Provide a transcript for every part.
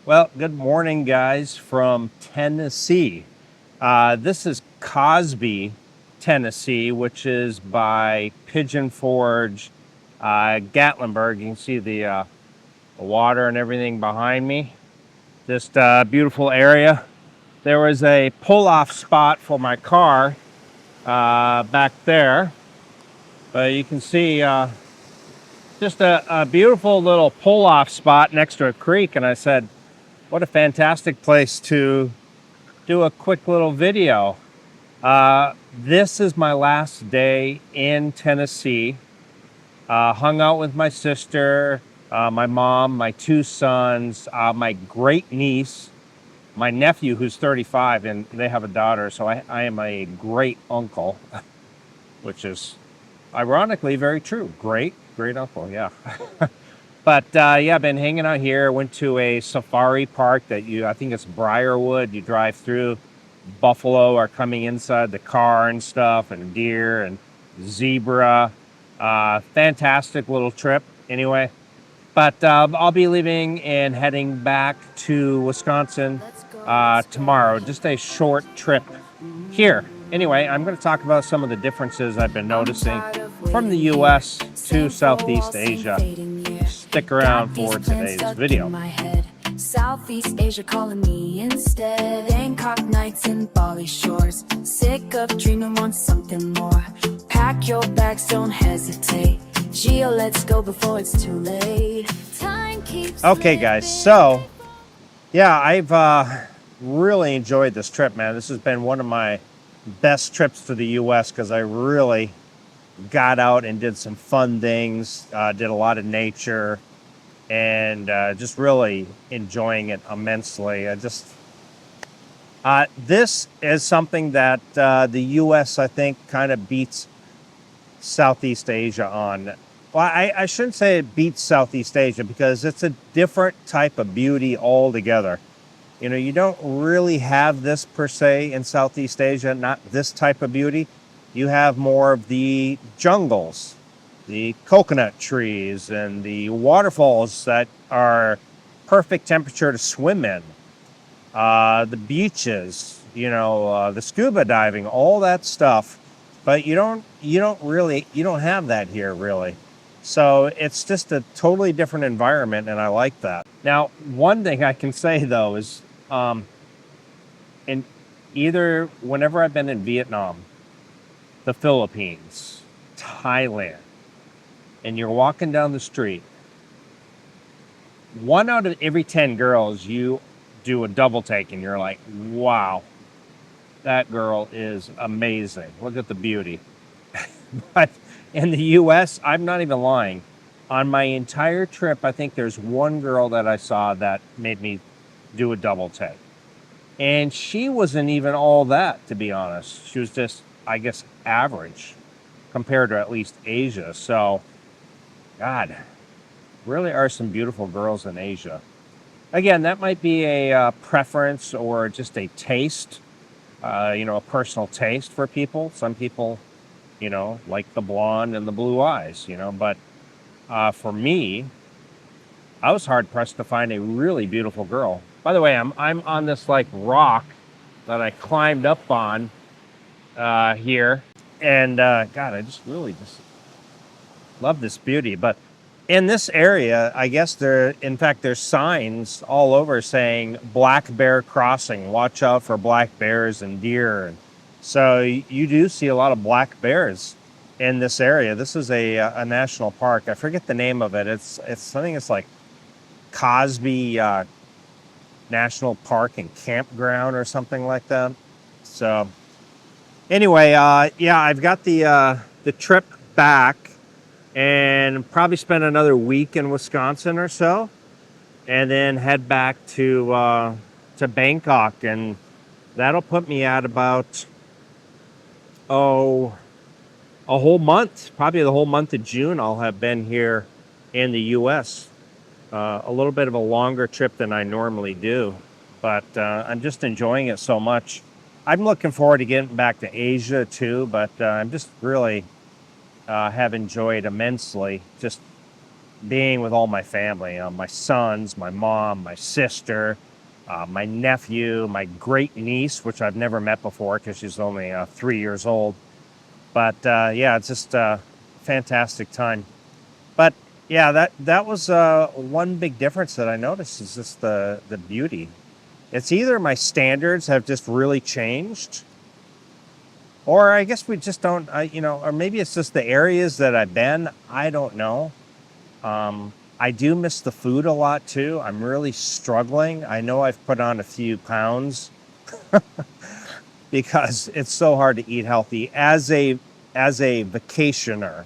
Well, good morning, guys, from Tennessee. This is Cosby, Tennessee, which is by Pigeon Forge, Gatlinburg. You can see the water and everything behind me. Just a beautiful area. There was a pull-off spot for my car back there, but you can see just a beautiful little pull-off spot next to a creek, and I said, what a fantastic place to do a quick little video. This is my last day in Tennessee. Hung out with my sister, my mom, my two sons, my great niece, my nephew who's 35, and they have a daughter, so I am a great uncle, which is ironically very true. Great uncle, yeah. But yeah, I've been hanging out here. Went to a safari park that I think it's Briarwood. You drive through. Buffalo are coming inside the car and stuff, and deer and zebra. Fantastic little trip anyway. But I'll be leaving and heading back to Wisconsin tomorrow. Just a short trip here. Anyway, I'm going to talk about some of the differences I've been noticing from the U.S. to Southeast Asia. Stick around for today's video. Southeast Asia calling me instead. Bangkok nights and Bali shores. Sick of dreaming, want something more. Pack your bags, don't hesitate. Gio, let's go before it's too late. Time keeps Okay, guys, so yeah, I've really enjoyed this trip, man. This has been one of my best trips to the U.S. because I really got out and did some fun things, did a lot of nature, and just really enjoying it immensely. This is something that the U.S. I think kind of beats Southeast Asia on. Well, I shouldn't say it beats Southeast Asia because it's a different type of beauty altogether. You know, you don't really have this per se in Southeast Asia, not this type of beauty. You have more of the jungles, the coconut trees, and the waterfalls that are perfect temperature to swim in. The beaches, you know, the scuba diving, all that stuff. But you don't have that here really. So it's just a totally different environment, and I like that. Now, one thing I can say though is, whenever I've been in Vietnam, the Philippines, Thailand, and you're walking down the street, 1 out of every 10 girls, you do a double take and you're like, wow, that girl is amazing. Look at the beauty. But in the US, I'm not even lying. On my entire trip, I think there's one girl that I saw that made me do a double take. And she wasn't even all that, to be honest. She was just, I guess, average compared to at least Asia. So, God, really are some beautiful girls in Asia. Again, that might be a preference or just a taste, a personal taste for people. Some people, like the blonde and the blue eyes, but for me, I was hard pressed to find a really beautiful girl. By the way, I'm on this like rock that I climbed up on here, and God, I just really love this beauty. But in this area, I guess there's signs all over saying black bear crossing. Watch out for black bears and deer. And so you do see a lot of black bears in this area. This is a national park. I forget the name of it. I think it's like Cosby National Park and Campground or something like that. So anyway, yeah, I've got the trip back and probably spend another week in Wisconsin or so, and then head back to Bangkok, and that'll put me at about a whole month, probably the whole month of June. I'll have been here in the U.S. A little bit of a longer trip than I normally do, but I'm just enjoying it so much. I'm looking forward to getting back to Asia too, but I'm just really have enjoyed immensely just being with all my family, my sons, my mom, my sister, my nephew, my great niece, which I've never met before because she's only 3 years old. But yeah, it's just a fantastic time. But yeah, that was one big difference that I noticed is just the beauty. It's either my standards have just really changed, or I guess we just don't, or maybe it's just the areas that I've been. I don't know. I do miss the food a lot too. I'm really struggling. I know I've put on a few pounds because it's so hard to eat healthy as a vacationer.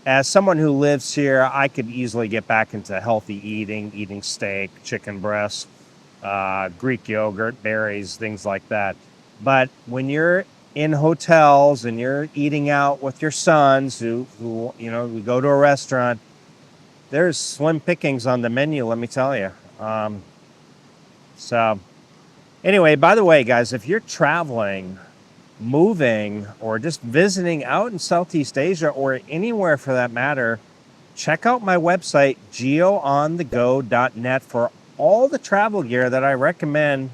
As someone who lives here, I could easily get back into healthy eating steak, chicken breast, Greek yogurt, berries, things like that. But when you're in hotels and you're eating out with your sons who we go to a restaurant, there's slim pickings on the menu, let me tell you. So anyway, by the way, guys, if you're traveling, moving, or just visiting out in Southeast Asia or anywhere for that matter, check out my website, GIOINTHEPHILIPPINES.net, for all the travel gear that I recommend,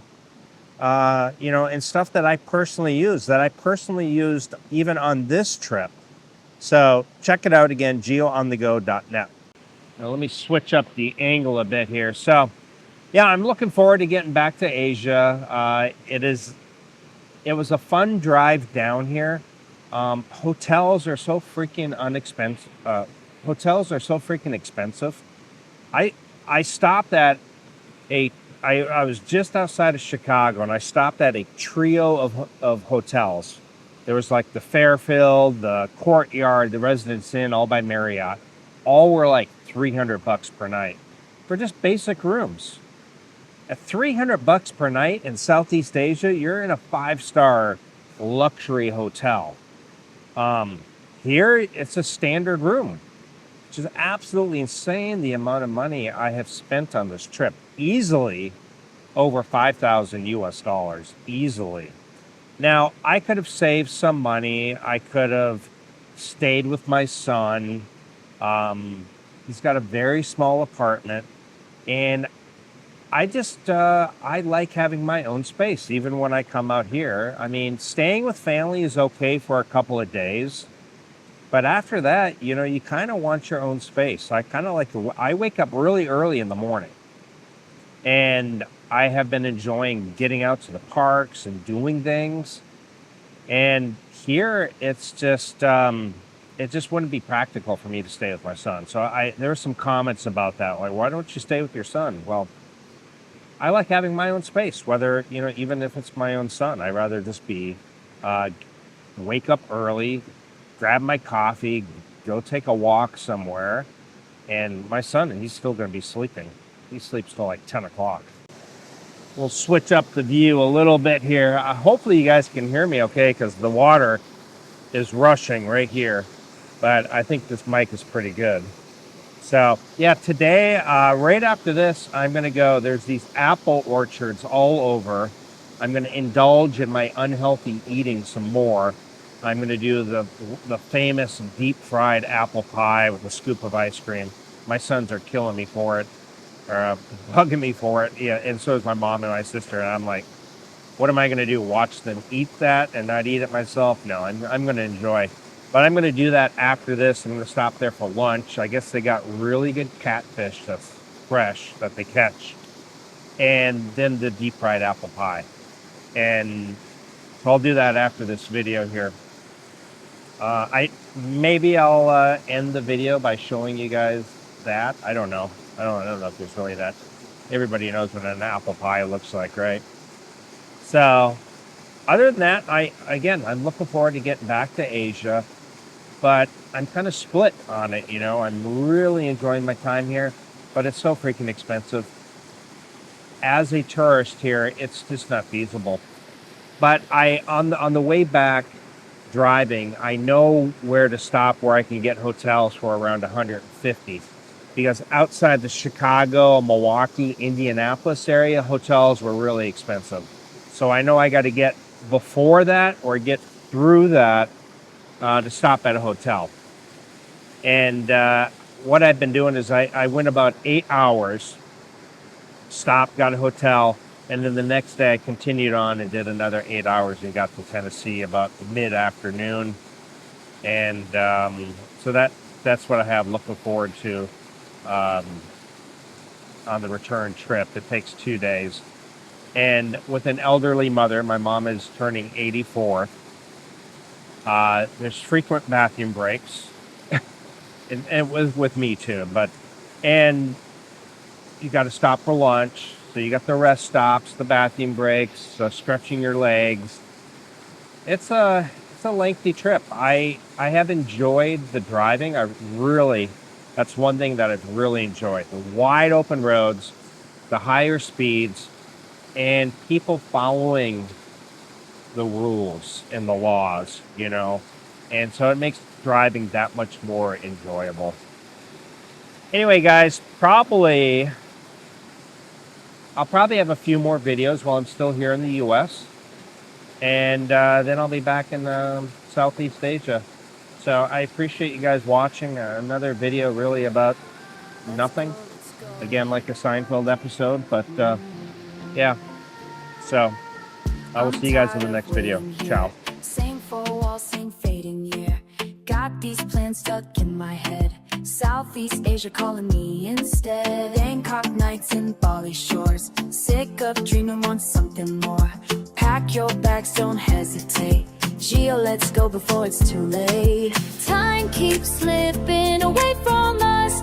and stuff that I personally use, that I personally used even on this trip. So check it out again, GIOINTHEGO.net. Now let me switch up the angle a bit here. So yeah, I'm looking forward to getting back to Asia. It was a fun drive down here. Hotels are so freaking expensive. I stopped at I was just outside of Chicago, and I stopped at a trio of hotels. There was like the Fairfield, the Courtyard, the Residence Inn, all by Marriott. All were like $300 per night for just basic rooms. At $300 per night in Southeast Asia, you're in a 5-star luxury hotel. Here, it's a standard room, which is absolutely insane, the amount of money I have spent on this trip. Easily over 5,000 US dollars, easily. Now, I could have saved some money. I could have stayed with my son. He's got a very small apartment, and I just, I like having my own space, even when I come out here. I mean, staying with family is okay for a couple of days, but after that, you kind of want your own space. I kind of I wake up really early in the morning, and I have been enjoying getting out to the parks and doing things. And here, it's just, it just wouldn't be practical for me to stay with my son. So there were some comments about that, like, why don't you stay with your son? Well, I like having my own space, whether, even if it's my own son. I'd rather just wake up early, grab my coffee, go take a walk somewhere. And my son, he's still going to be sleeping. He sleeps till like 10 o'clock. We'll switch up the view a little bit here. Hopefully you guys can hear me okay, because the water is rushing right here. But I think this mic is pretty good. So yeah, today, right after this, I'm going to go, there's these apple orchards all over. I'm going to indulge in my unhealthy eating some more. I'm going to do the famous deep fried apple pie with a scoop of ice cream. My sons are killing me for it, or bugging me for it. Yeah, and so is my mom and my sister. And I'm like, what am I going to do? Watch them eat that and not eat it myself? No, I'm going to enjoy. But I'm going to do that after this. I'm going to stop there for lunch. I guess they got really good catfish that's fresh that they catch. And then the deep fried apple pie. And so I'll do that after this video here. Maybe I'll end the video by showing you guys that. I don't know. I don't know if there's really that. Everybody knows what an apple pie looks like, right? So other than that, I'm looking forward to getting back to Asia. But I'm kind of split on it, I'm really enjoying my time here, but it's so freaking expensive. As a tourist here, it's just not feasible. But on the way back driving, I know where to stop, where I can get hotels for around 150. Because outside the Chicago, Milwaukee, Indianapolis area, hotels were really expensive. So I know I got to get before that or get through that to stop at a hotel. And what I've been doing is I went about 8 hours, stopped, got a hotel, and then the next day I continued on and did another 8 hours and got to Tennessee about mid-afternoon. And so that's what I have looking forward to on the return trip. It takes 2 days. And with an elderly mother, my mom is turning 84. There's frequent bathroom breaks. And it was with me too, and you got to stop for lunch. So you got the rest stops, the bathroom breaks, stretching your legs. It's a lengthy trip. I have enjoyed the driving. That's one thing that I've really enjoyed. The wide open roads, the higher speeds, and people following the rules and the laws, and so it makes driving that much more enjoyable. Anyway, guys, I'll probably have a few more videos while I'm still here in the US, and then I'll be back in Southeast Asia. So I appreciate you guys watching another video really about nothing, again, like a Seinfeld episode, but yeah, so I will see you guys in the next video. Ciao. Same four walls, same fading year. Got these plans stuck in my head. Southeast Asia calling me instead. Bangkok nights and Bali shores. Sick of dreaming, want something more. Pack your bags, don't hesitate. Gio, let's go before it's too late. Time keeps slipping away from us.